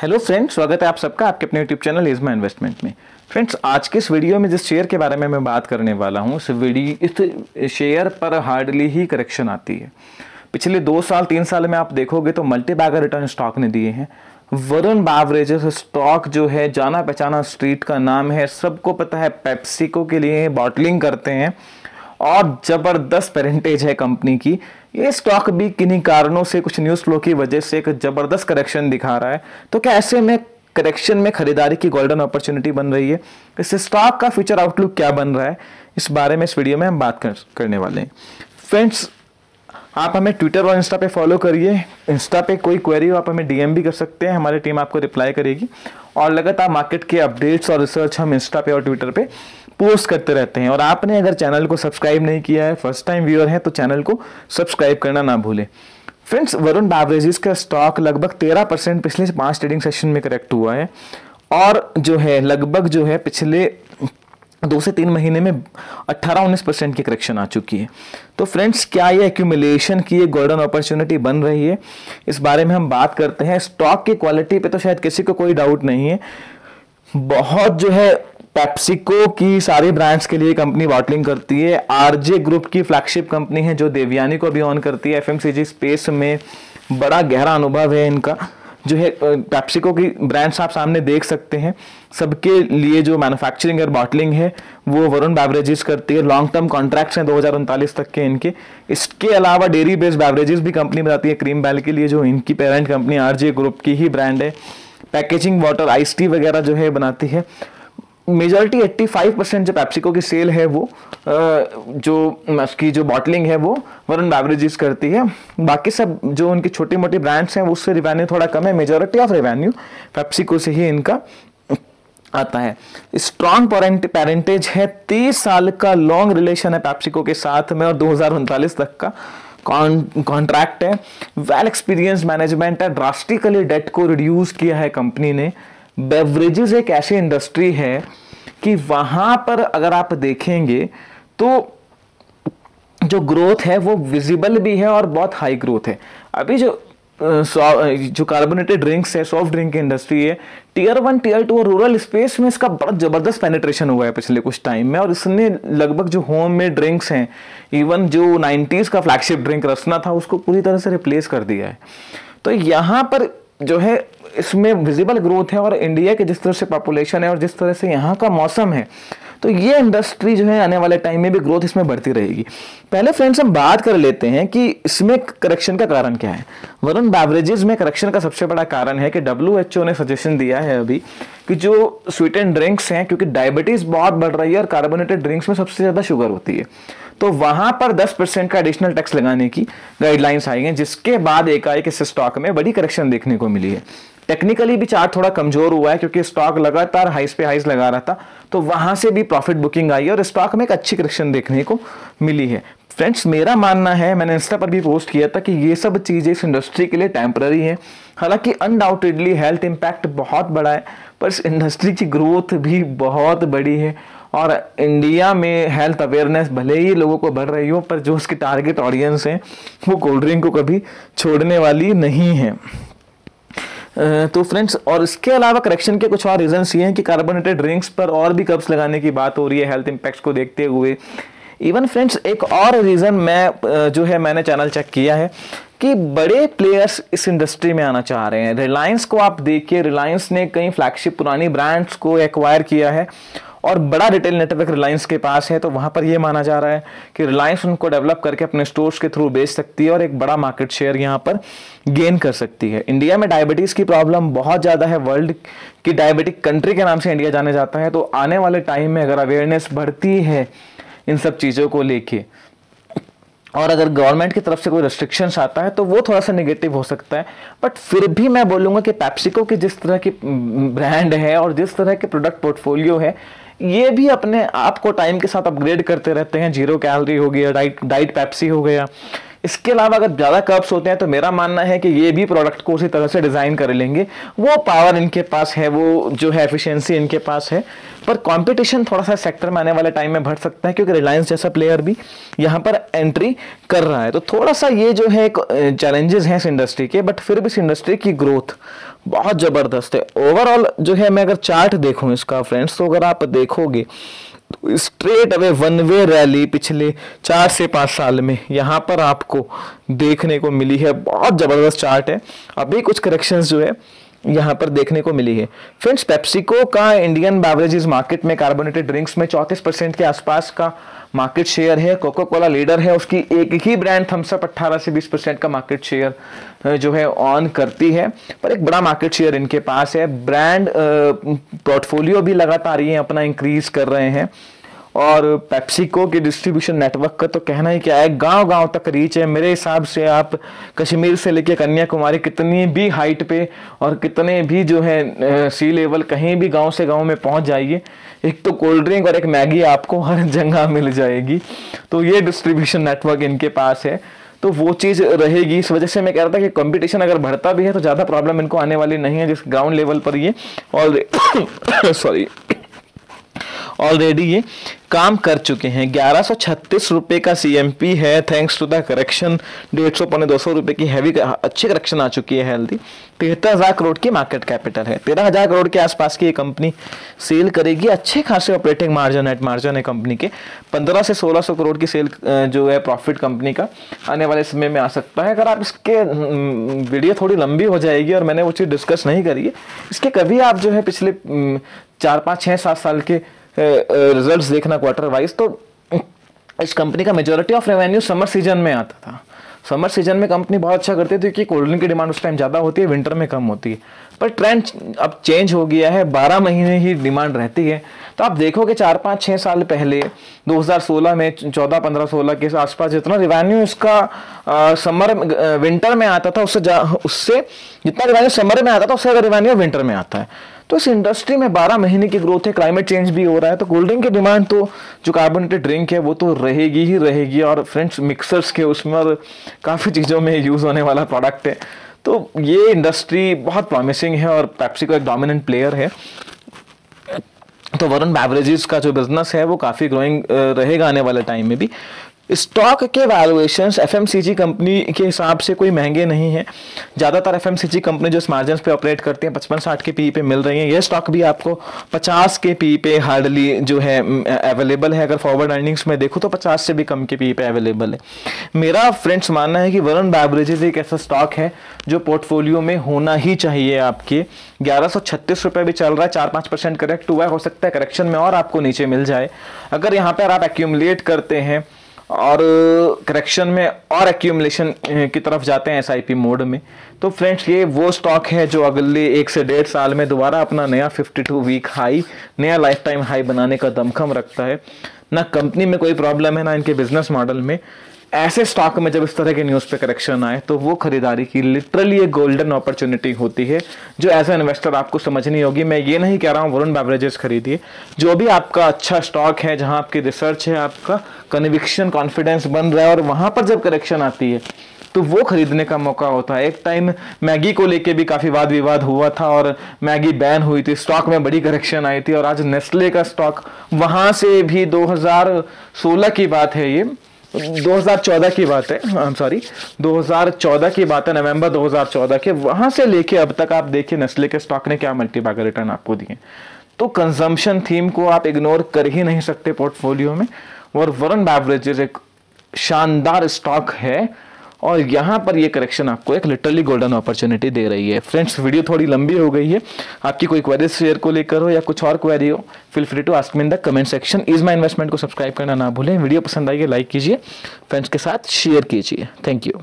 Hello friends, स्वागत है आप सबका आपके अपने यूट्यूब चैनल इज़मा इन्वेस्टमेंट में। फ्रेंड्स, आज के इस वीडियो में जिस शेयर के बारे में मैं बात करने वाला हूँ, इस शेयर पर हार्डली ही करेक्शन आती है। पिछले 2 साल 3 साल में आप देखोगे तो मल्टी बैगर रिटर्न स्टॉक ने दिए हैं। वरुण बेवरेजेस स्टॉक जो है जाना पहचाना स्ट्रीट का नाम है, सबको पता है। पेप्सिको के लिए बॉटलिंग करते हैं और जबरदस्त परसेंटेज है कंपनी की। ये स्टॉक भी किन्हीं कारणों से, कुछ न्यूज़ फ्लो की वजह से एक जबरदस्त करेक्शन दिखा रहा है। तो क्या ऐसे में करेक्शन में खरीदारी की गोल्डन अपॉर्चुनिटी बन रही है? इस स्टॉक का फ्यूचर आउटलुक क्या बन रहा है, इस बारे में इस वीडियो में हम बात करने वाले हैं। फ्रेंड्स, आप हमें ट्विटर और इंस्टा पे फॉलो करिए। इंस्टा पे कोई क्वेरी हो आप हमें डीएम भी कर सकते हैं, हमारी टीम आपको रिप्लाई करेगी। और लगातार मार्केट के अपडेट्स और रिसर्च हम इंस्टा पे और ट्विटर पे पोस्ट करते रहते हैं। और आपने अगर चैनल को सब्सक्राइब नहीं किया है, फर्स्ट टाइम व्यूअर है, तो चैनल को सब्सक्राइब करना ना भूलें। फ्रेंड्स, वरुण बेवरेजेस का स्टॉक लगभग 13% पिछले 5 ट्रेडिंग सेशन में करेक्ट हुआ है और जो है लगभग जो है पिछले 2 से 3 महीने में 18-19% की करेक्शन आ चुकी है। तो फ्रेंड्स, क्या ये एक्यूमुलेशन की एक गोल्डन अपॉर्चुनिटी बन रही है, इस बारे में हम बात करते हैं। स्टॉक की क्वालिटी पे तो शायद किसी को कोई डाउट नहीं है। बहुत जो है पेप्सिको की सारी ब्रांड्स के लिए कंपनी बॉटलिंग करती है। आरजे ग्रुप की फ्लैगशिप कंपनी है जो देवयानी को भी ऑन करती है। एफएमसीजी स्पेस में बड़ा गहरा अनुभव है इनका। जो है पेप्सिको की ब्रांड्स आप सामने देख सकते हैं। सबके लिए जो मैन्युफैक्चरिंग और बॉटलिंग है वो वरुण बेवरेजेस करती है। लॉन्ग टर्म कॉन्ट्रैक्ट्स हैं 2039 तक के इनके। इसके अलावा डेयरी बेस्ड बेवरेजेस भी कंपनी बनाती है क्रीम बैल के लिए, जो इनकी पेरेंट कंपनी आरजे ग्रुप की ही ब्रांड है। पैकेजिंग वाटर, आइस टी वगैरह जो है बनाती है। मेजॉरिटी 85% जो पेप्सिको की सेल है वो जो उसकी जो बॉटलिंग है वो वरुण बेवरेजेस करती है। बाकी सब जो उनकी छोटी मोटी ब्रांड्स हैं उससे रिवेन्यू थोड़ा कम है। मेजॉरिटी ऑफ रिवेन्यू पेप्सिको से ही इनका आता है। स्ट्रॉन्ग पेरेंटेज है, 30 साल का लॉन्ग रिलेशन है पेप्सिको के साथ में और 2039 तक का कॉन्ट्रैक्ट है। वेल एक्सपीरियंस मैनेजमेंट है। ड्रास्टिकली डेट को रिड्यूस किया है कंपनी ने। बेवरेजेस एक ऐसी इंडस्ट्री है कि वहां पर अगर आप देखेंगे तो जो ग्रोथ है वो विजिबल भी है और बहुत हाई ग्रोथ है। अभी जो कार्बोनेटेड ड्रिंक्स है, सॉफ्ट ड्रिंक की इंडस्ट्री है, टियर 1 टियर 2 और रूरल स्पेस में इसका बड़ा जबरदस्त पेनिट्रेशन हुआ है पिछले कुछ टाइम में। और इसने लगभग जो होम में ड्रिंक्स हैं, इवन जो 90s का फ्लैगशिप ड्रिंक रसना था, उसको पूरी तरह से रिप्लेस कर दिया है। तो यहाँ पर जो है इसमें विजिबल ग्रोथ है। और इंडिया के जिस तरह से पॉपुलेशन है और जिस तरह से यहाँ का मौसम है, तो ये इंडस्ट्री जो है आने वाले टाइम में भी ग्रोथ इसमें बढ़ती रहेगी। पहले फ्रेंड्स हम बात कर लेते हैं कि इसमें करेक्शन का कारण क्या है। वरुण बेवरेजेस में करेक्शन का सबसे बड़ा कारण है कि WHO ने सजेशन दिया है अभी कि जो स्वीट एंड ड्रिंक्स हैं, क्योंकि डायबिटीज बहुत बढ़ रही है और कार्बोनेटेड ड्रिंक्स में सबसे ज्यादा शुगर होती है, तो वहां पर 10% का एडिशनल टैक्स लगाने की गाइडलाइंस आई हैं, जिसके बाद एकाएक इस स्टॉक में बड़ी करेक्शन देखने को मिली है। टेक्निकली भी चार्ट थोड़ा कमजोर हुआ है क्योंकि स्टॉक लगातार हाइस पे हाइस लगा रहा था, तो वहां से भी प्रॉफिट बुकिंग आई है और स्टॉक में एक अच्छी करेक्शन देखने को मिली है। फ्रेंड्स, मेरा मानना है, मैंने इंस्टा पर भी पोस्ट किया था कि ये सब चीजें इस इंडस्ट्री के लिए टेम्पररी है। हालांकि अनडाउटेडली हेल्थ इंपैक्ट बहुत बड़ा है, पर इस इंडस्ट्री की ग्रोथ भी बहुत बड़ी है। और इंडिया में हेल्थ अवेयरनेस भले ही लोगों को बढ़ रही हो, पर जो उसकी टारगेट ऑडियंस है वो कोल्ड ड्रिंक को कभी छोड़ने वाली नहीं है। तो फ्रेंड्स, और इसके अलावा करेक्शन के कुछ और रीजंस ये हैं कि कार्बोनेटेड ड्रिंक्स पर और भी कब्स लगाने की बात हो रही है हेल्थ इंपैक्ट्स को देखते हुए। इवन फ्रेंड्स, एक और रीजन मैंने चैनल चेक किया है कि बड़े प्लेयर्स इस इंडस्ट्री में आना चाह रहे हैं। रिलायंस को आप देखिए, रिलायंस ने कई फ्लैगशिप पुरानी ब्रांड्स को एक्वायर किया है और बड़ा रिटेल नेटवर्क रिलायंस के पास है। तो वहां पर यह माना जा रहा है कि रिलायंस उनको डेवलप करके अपने स्टोर्स के थ्रू बेच सकती है और एक बड़ा मार्केट शेयर यहां पर गेन कर सकती है। इंडिया में डायबिटीज की प्रॉब्लम बहुत ज्यादा है। वर्ल्ड की डायबिटिक कंट्री के नाम से इंडिया जाने जाता है। तो आने वाले टाइम में अगर अवेयरनेस बढ़ती है इन सब चीजों को लेके और अगर गवर्नमेंट की तरफ से कोई रेस्ट्रिक्शंस आता है तो वो थोड़ा सा नेगेटिव हो सकता है। बट फिर भी मैं बोलूंगा कि पेप्सिको की जिस तरह की ब्रांड है और जिस तरह के प्रोडक्ट पोर्टफोलियो है, ये भी अपने आप को टाइम के साथ अपग्रेड करते रहते हैं। 0 कैलोरी हो गया, डाइट पेप्सी हो गया। इसके अलावा अगर ज़्यादा कप्स होते हैं तो मेरा मानना है कि ये भी प्रोडक्ट को उसी तरह से डिज़ाइन कर लेंगे। वो पावर इनके पास है, वो जो है एफिशिएंसी इनके पास है। पर कंपटीशन थोड़ा सा सेक्टर में आने वाले टाइम में बढ़ सकता है क्योंकि रिलायंस जैसा प्लेयर भी यहाँ पर एंट्री कर रहा है। तो थोड़ा सा ये जो है चैलेंजेस हैं इस इंडस्ट्री के, बट फिर भी इस इंडस्ट्री की ग्रोथ बहुत ज़बरदस्त है। ओवरऑल जो है मैं अगर चार्ट देखूं इसका फ्रेंड्स, तो अगर आप देखोगे तो straight away one way rally पिछले 4 से 5 साल में यहाँ पर आपको देखने को मिली है। बहुत ज़बरदस्त चार्ट है। अभी कुछ करेक्शंस जो है यहाँ पर देखने को मिली है। फ्रेंड्स, पेप्सिको का इंडियन बेवरेजेस मार्केट में कार्बोनेटेड ड्रिंक्स में 34% के आसपास का मार्केट शेयर है। कोका कोला लीडर है, उसकी एक ही ब्रांड थम्स अप 18 से 20% का मार्केट शेयर जो है ऑन करती है, पर एक बड़ा मार्केट शेयर इनके पास है। ब्रांड पोर्टफोलियो भी लगातार ये अपना इंक्रीज कर रहे हैं। और पेप्सिको के डिस्ट्रीब्यूशन नेटवर्क का तो कहना ही क्या है, गांव गांव तक रीच है। मेरे हिसाब से आप कश्मीर से लेकर कन्याकुमारी कितनी भी हाइट पे और कितने भी जो है सी लेवल, कहीं भी गांव से गांव में पहुंच जाइए, एक तो कोल्ड ड्रिंक और एक मैगी आपको हर जगह मिल जाएगी। तो ये डिस्ट्रीब्यूशन नेटवर्क इनके पास है, तो वो चीज़ रहेगी। इस वजह से मैं कह रहा था कि कंपटीशन अगर बढ़ता भी है तो ज़्यादा प्रॉब्लम इनको आने वाली नहीं है, जिस ग्राउंड लेवल पर ये ऑलरेडी ये काम कर चुके हैं। 1136 रुपए का CMP है, थैंक्स टू द करेक्शन। 150 पौने 200 रुपए की हैवी अच्छी करेक्शन आ चुकी है, हेल्दी। 73,000 करोड़ की मार्केट कैपिटल है। 13,000 करोड़ के आसपास की ये कंपनी सेल करेगी। अच्छे खासे ऑपरेटिंग मार्जिन, नेट मार्जिन है कंपनी के। 1500 से 1600 करोड़ की सेल जो है प्रॉफिट कंपनी का आने वाले समय में आ सकता है। अगर आप इसके वीडियो थोड़ी लंबी हो जाएगी और मैंने वो चीज़ डिस्कस नहीं करी है, इसके कभी आप जो है पिछले 4, 5, 6, 7 साल के रिजल्ट्स देखना क्वार्टर वाइज, तो इस कंपनी का majority of revenue summer season में आता था। समर सीजन में कंपनी बहुत अच्छा करती थी कि कोल्ड ड्रिंक की डिमांड उस टाइम ज़्यादा होती है, विंटर में कम होती है। पर ट्रेंड अब चेंज हो गया है, 12 महीने ही डिमांड रहती है। तो आप देखोगे 4, 5, 6 साल पहले 2016 में 14, 15, 16 के आसपास जितना रिवेन्यू इसका विंटर में आता था, उससे जितना रिवेन्यू समर में आता था उससे अगर रिवेन्यू विंटर में आता है। तो इस इंडस्ट्री में 12 महीने की ग्रोथ है। क्लाइमेट चेंज भी हो रहा है, तो कोल्ड ड्रिंक की डिमांड तो जो कार्बोनेटेड ड्रिंक है वो तो रहेगी ही रहेगी। और फ्रेंड्स, मिक्सर्स के उसमें और काफ़ी चीज़ों में यूज़ होने वाला प्रोडक्ट है। तो ये इंडस्ट्री बहुत प्रॉमिसिंग है और पेप्सिको एक डोमिनेंट प्लेयर है। तो वरुण बेवरेजेस का जो बिजनेस है वो काफ़ी ग्रोइंग रहेगा आने वाले टाइम में भी। स्टॉक के वैल्यूएशंस FMCG कंपनी के हिसाब से कोई महंगे नहीं है। ज़्यादातर FMCG कंपनी जो मार्जिन पे ऑपरेट करती हैं 55-60 के PE पे मिल रही हैं। ये स्टॉक भी आपको 50 के PE पे हार्डली जो है अवेलेबल है। अगर फॉरवर्ड अर्निंग्स में देखो तो 50 से भी कम के PE पे अवेलेबल है। मेरा फ्रेंड्स मानना है कि वरुण बेवरेजेस एक ऐसा स्टॉक है जो पोर्टफोलियो में होना ही चाहिए आपके। 1136 रुपये भी चल रहा है, 4-5% करेक्ट हुआ है, हो सकता है करेक्शन में और आपको नीचे मिल जाए। अगर यहाँ पर आप एक्यूमुलेट करते हैं और करेक्शन में और एक्यूमुलेशन की तरफ जाते हैं SIP मोड में, तो फ्रेंड्स ये वो स्टॉक है जो अगले 1 से 1.5 साल में दोबारा अपना नया 52 वीक हाई, नया लाइफ टाइम हाई बनाने का दमखम रखता है। ना कंपनी में कोई प्रॉब्लम है, ना इनके बिजनेस मॉडल में। ऐसे स्टॉक में जब इस तरह के न्यूज़ पे करेक्शन आए तो वो खरीदारी की लिटरली एक गोल्डन अपॉर्चुनिटी होती है जो एज ए इन्वेस्टर आपको समझनी होगी। मैं ये नहीं कह रहा हूँ वरुण बेवरेजेस खरीदिए, जो भी आपका अच्छा स्टॉक है, जहाँ आपकी रिसर्च है, आपका कन्विक्शन कॉन्फिडेंस बन रहा है, और वहाँ पर जब करेक्शन आती है तो वो खरीदने का मौका होता है। एक टाइम मैगी को लेके भी काफ़ी वाद विवाद हुआ था और मैगी बैन हुई थी, स्टॉक में बड़ी करेक्शन आई थी, और आज नेस्ले का स्टॉक वहाँ से भी 2016 की बात है, ये 2014 की बात है, 2014 की बात है, नवंबर 2014 के, वहां से लेके अब तक आप देखिए नेस्ले के स्टॉक ने क्या मल्टीबैगर रिटर्न आपको दिए। तो कंजम्पशन थीम को आप इग्नोर कर ही नहीं सकते पोर्टफोलियो में, और वरुण बेवरेजेस एक शानदार स्टॉक है और यहाँ पर ये करेक्शन आपको एक लिटरली गोल्डन अपॉर्चुनिटी दे रही है। फ्रेंड्स, वीडियो थोड़ी लंबी हो गई है। आपकी कोई क्वेरी शेयर को लेकर हो या कुछ और क्वेरी हो, feel free to ask me in the comment section. Is my investment को सब्सक्राइब करना ना भूलें। वीडियो पसंद आई है लाइक कीजिए, फ्रेंड्स के साथ शेयर कीजिए। Thank you.